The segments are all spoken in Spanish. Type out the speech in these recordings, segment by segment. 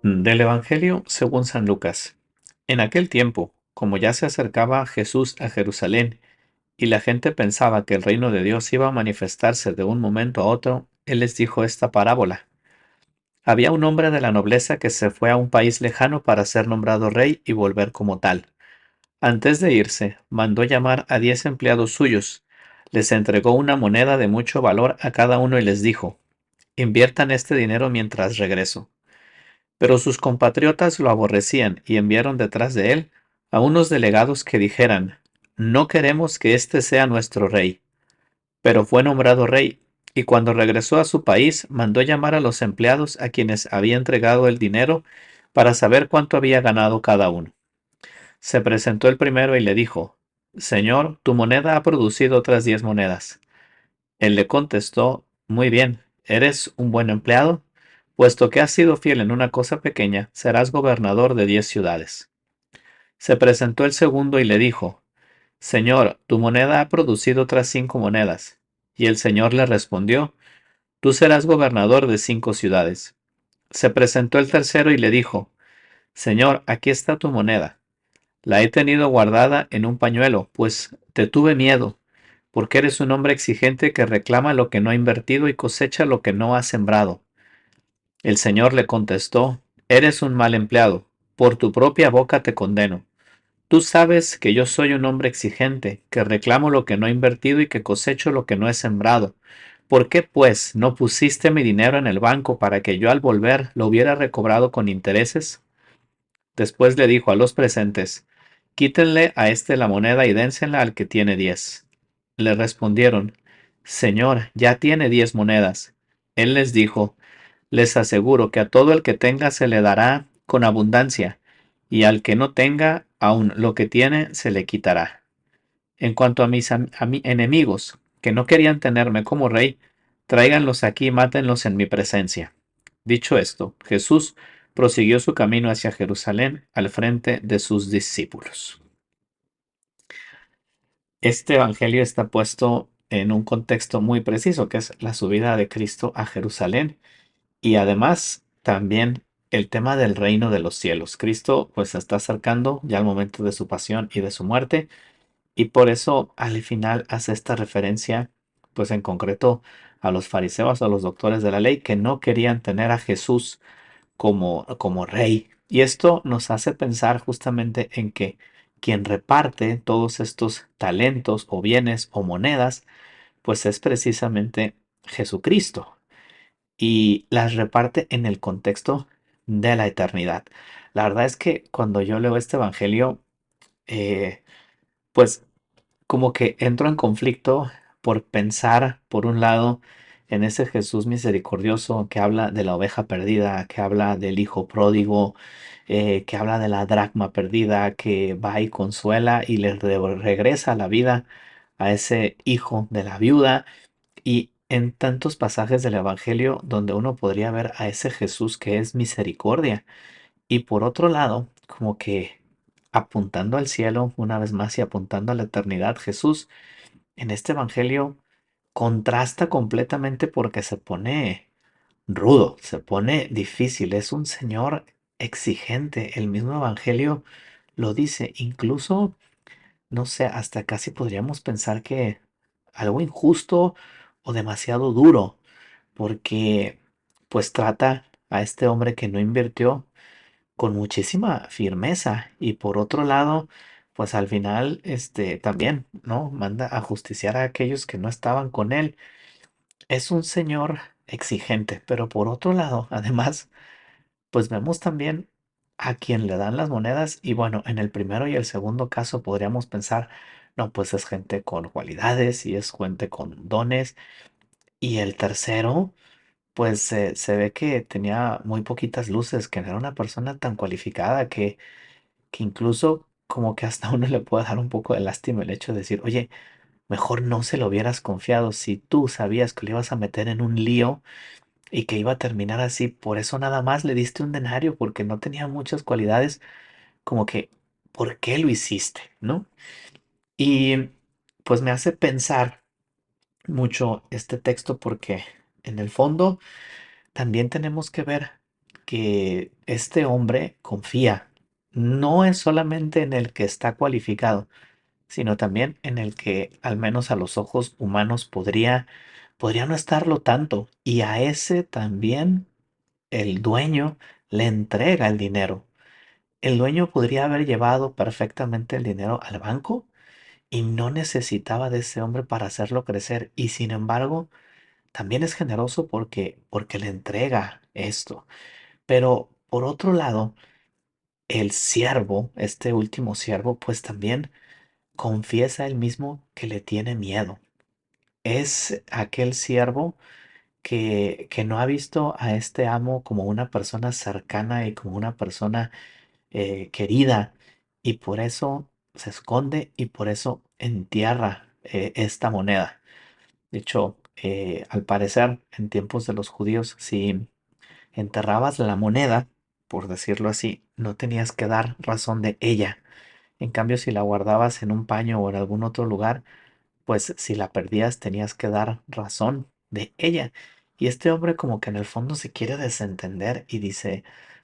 Del Evangelio según San Lucas. En aquel tiempo, como ya se acercaba Jesús a Jerusalén, y la gente pensaba que el reino de Dios iba a manifestarse de un momento a otro, él les dijo esta parábola. Había un hombre de la nobleza que se fue a un país lejano para ser nombrado rey y volver como tal. Antes de irse, mandó llamar a 10 empleados suyos. Les entregó una moneda de mucho valor a cada uno y les dijo: inviertan este dinero mientras regreso. Pero sus compatriotas lo aborrecían y enviaron detrás de él a unos delegados que dijeran: no queremos que este sea nuestro rey. Pero fue nombrado rey, y cuando regresó a su país mandó llamar a los empleados a quienes había entregado el dinero para saber cuánto había ganado cada uno. Se presentó el primero y le dijo: Señor, tu moneda ha producido otras 10 monedas. Él le contestó: muy bien, eres un buen empleado. Puesto que has sido fiel en una cosa pequeña, serás gobernador de 10 ciudades. Se presentó el segundo y le dijo: Señor, tu moneda ha producido otras 5 monedas. Y el Señor le respondió: tú serás gobernador de 5 ciudades. Se presentó el tercero y le dijo: Señor, aquí está tu moneda. La he tenido guardada en un pañuelo, pues te tuve miedo, porque eres un hombre exigente que reclama lo que no ha invertido y cosecha lo que no ha sembrado. El Señor le contestó: eres un mal empleado, por tu propia boca te condeno. Tú sabes que yo soy un hombre exigente, que reclamo lo que no he invertido y que cosecho lo que no he sembrado. ¿Por qué, pues, no pusiste mi dinero en el banco para que yo al volver lo hubiera recobrado con intereses? Después le dijo a los presentes: quítenle a éste la moneda y dénsela al que tiene 10. Le respondieron: Señor, ya tiene 10 monedas. Él les dijo: les aseguro que a todo el que tenga se le dará con abundancia, y al que no tenga, aun lo que tiene se le quitará. En cuanto a mis enemigos, que no querían tenerme como rey, tráiganlos aquí y mátenlos en mi presencia. Dicho esto, Jesús prosiguió su camino hacia Jerusalén al frente de sus discípulos. Este evangelio está puesto en un contexto muy preciso, que es la subida de Cristo a Jerusalén. Y además, también el tema del reino de los cielos. Cristo pues se está acercando ya al momento de su pasión y de su muerte, y por eso al final hace esta referencia, pues en concreto a los fariseos, a los doctores de la ley, que no querían tener a Jesús como rey. Y esto nos hace pensar justamente en que quien reparte todos estos talentos o bienes o monedas, pues es precisamente Jesucristo, y las reparte en el contexto de la eternidad. La verdad es que cuando yo leo este evangelio, eh, pues como que entro en conflicto por pensar, por un lado, en ese Jesús misericordioso que habla de la oveja perdida, que habla del hijo pródigo, que habla de la dracma perdida, que va y consuela y le regresa la vida a ese hijo de la viuda, y en tantos pasajes del Evangelio donde uno podría ver a ese Jesús que es misericordia. Y por otro lado, como que apuntando al cielo una vez más y apuntando a la eternidad, Jesús en este Evangelio contrasta completamente porque se pone rudo, se pone difícil, es un Señor exigente. El mismo Evangelio lo dice, incluso, no sé, hasta casi podríamos pensar que algo injusto o demasiado duro, porque pues trata a este hombre que no invirtió con muchísima firmeza, y por otro lado, pues al final también, ¿no? Manda a justiciar a aquellos que no estaban con él. Es un señor exigente, pero por otro lado, además, pues vemos también a quien le dan las monedas, y bueno, en el primero y el segundo caso podríamos pensar: no, pues es gente con cualidades y es gente con dones, y el tercero, pues se ve que tenía muy poquitas luces, que no era una persona tan cualificada, que incluso como que hasta a uno le puede dar un poco de lástima el hecho de decir: oye, mejor no se lo hubieras confiado si tú sabías que le ibas a meter en un lío y que iba a terminar así. Por eso nada más le diste un denario, porque no tenía muchas cualidades, como que, ¿por qué lo hiciste? ¿No? Y pues me hace pensar mucho este texto, porque en el fondo también tenemos que ver que este hombre confía. No es solamente en el que está cualificado, sino también en el que, al menos a los ojos humanos, podría no estarlo tanto. Y a ese también el dueño le entrega el dinero. El dueño podría haber llevado perfectamente el dinero al banco y no necesitaba de ese hombre para hacerlo crecer. Y sin embargo, también es generoso porque le entrega esto. Pero por otro lado, el siervo, este último siervo, pues también confiesa él mismo que le tiene miedo. Es aquel siervo que no ha visto a este amo como una persona cercana y como una persona querida, y por eso se esconde y por eso entierra esta moneda. De hecho, al parecer, en tiempos de los judíos, si enterrabas la moneda, por decirlo así, no tenías que dar razón de ella. En cambio, si la guardabas en un paño o en algún otro lugar, pues si la perdías tenías que dar razón de ella. Y este hombre como que en el fondo se quiere desentender y dice,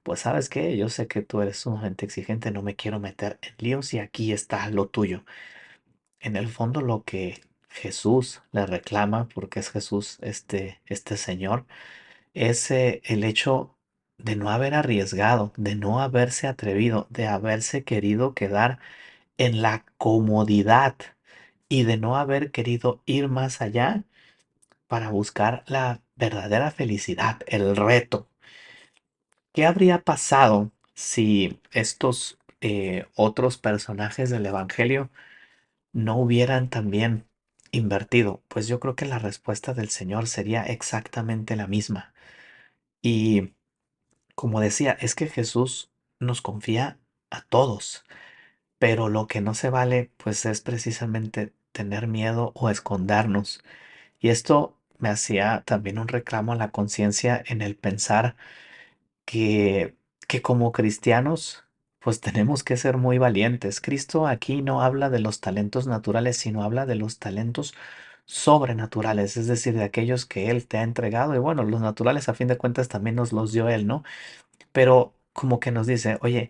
pues sabes qué, yo sé que tú eres sumamente exigente, no me quiero meter en líos y aquí está lo tuyo. En el fondo lo que Jesús le reclama, porque es Jesús este señor, es el hecho de no haber arriesgado, de no haberse atrevido, de haberse querido quedar en la comodidad y de no haber querido ir más allá para buscar la verdadera felicidad, el reto. ¿Qué habría pasado si estos otros personajes del Evangelio no hubieran también invertido? Pues yo creo que la respuesta del Señor sería exactamente la misma. Y como decía, es que Jesús nos confía a todos, pero lo que no se vale pues es precisamente tener miedo o escondernos. Y esto me hacía también un reclamo a la conciencia en el pensar que, que como cristianos, pues tenemos que ser muy valientes. Cristo aquí no habla de los talentos naturales, sino habla de los talentos sobrenaturales, es decir, de aquellos que Él te ha entregado. Y bueno, los naturales a fin de cuentas también nos los dio Él, ¿no? Pero como que nos dice, oye,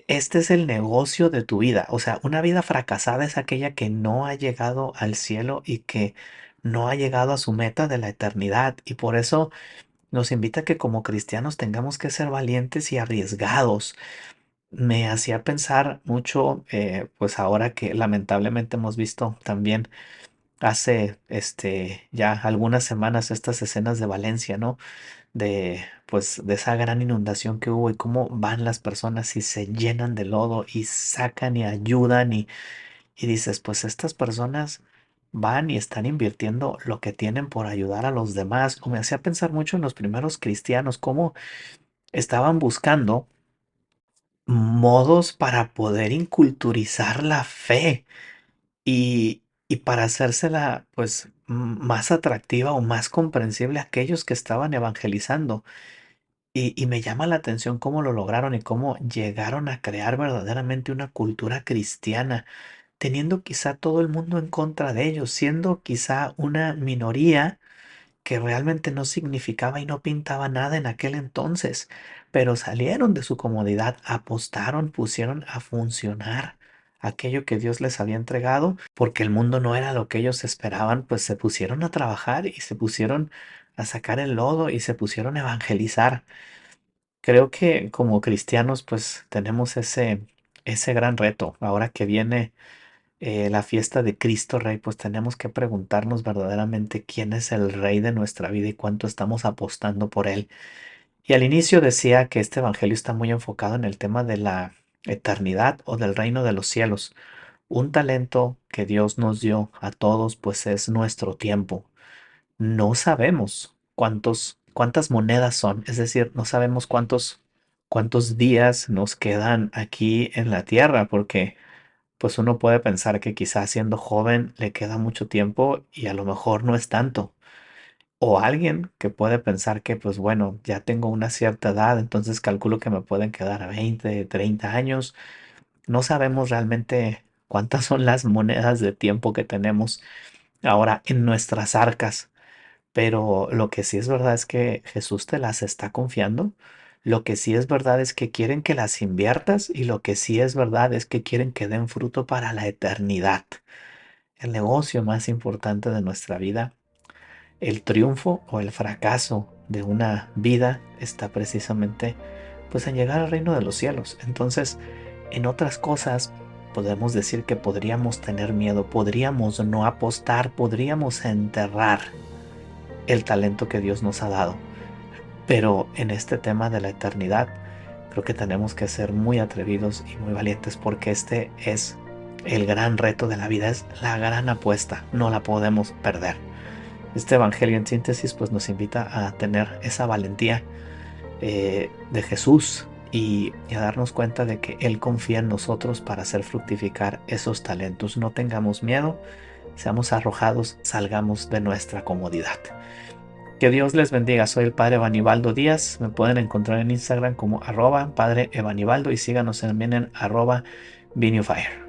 este es el negocio de tu vida. O sea, una vida fracasada es aquella que no ha llegado al cielo y que no ha llegado a su meta de la eternidad. Y por eso nos invita a que como cristianos tengamos que ser valientes y arriesgados. Me hacía pensar mucho, pues ahora que lamentablemente hemos visto también hace ya algunas semanas estas escenas de Valencia, ¿no? Pues de esa gran inundación que hubo y cómo van las personas y se llenan de lodo y sacan y ayudan y dices, pues estas personas van y están invirtiendo lo que tienen por ayudar a los demás. O me hacía pensar mucho en los primeros cristianos, cómo estaban buscando modos para poder inculturizar la fe y para hacérsela pues más atractiva o más comprensible a aquellos que estaban evangelizando. Y me llama la atención cómo lo lograron y cómo llegaron a crear verdaderamente una cultura cristiana, teniendo quizá todo el mundo en contra de ellos, siendo quizá una minoría que realmente no significaba y no pintaba nada en aquel entonces, pero salieron de su comodidad, apostaron, pusieron a funcionar aquello que Dios les había entregado, porque el mundo no era lo que ellos esperaban, pues se pusieron a trabajar y se pusieron a sacar el lodo y se pusieron a evangelizar. Creo que como cristianos pues tenemos ese gran reto. Ahora que viene la fiesta de Cristo Rey, pues tenemos que preguntarnos verdaderamente quién es el Rey de nuestra vida y cuánto estamos apostando por él. Y al inicio decía que este evangelio está muy enfocado en el tema de la eternidad o del reino de los cielos. Un talento que Dios nos dio a todos, pues es nuestro tiempo. No sabemos cuántas monedas son, es decir, no sabemos cuántos días nos quedan aquí en la tierra, porque pues uno puede pensar que quizás siendo joven le queda mucho tiempo y a lo mejor no es tanto. O alguien que puede pensar que, pues bueno, ya tengo una cierta edad, entonces calculo que me pueden quedar 20, 30 años. No sabemos realmente cuántas son las monedas de tiempo que tenemos ahora en nuestras arcas, pero lo que sí es verdad es que Jesús te las está confiando. Lo que sí es verdad es que quieren que las inviertas y lo que sí es verdad es que quieren que den fruto para la eternidad. El negocio más importante de nuestra vida, el triunfo o el fracaso de una vida está precisamente pues en llegar al reino de los cielos. Entonces, en otras cosas podemos decir que podríamos tener miedo, podríamos no apostar, podríamos enterrar el talento que Dios nos ha dado. Pero en este tema de la eternidad, creo que tenemos que ser muy atrevidos y muy valientes porque este es el gran reto de la vida, es la gran apuesta, no la podemos perder. Este evangelio en síntesis pues nos invita a tener esa valentía de Jesús y a darnos cuenta de que Él confía en nosotros para hacer fructificar esos talentos. No tengamos miedo, seamos arrojados, salgamos de nuestra comodidad. Que Dios les bendiga. Soy el Padre Evanibaldo Díaz. Me pueden encontrar en Instagram como @Padre Evanibaldo y síganos también en @Vinifire.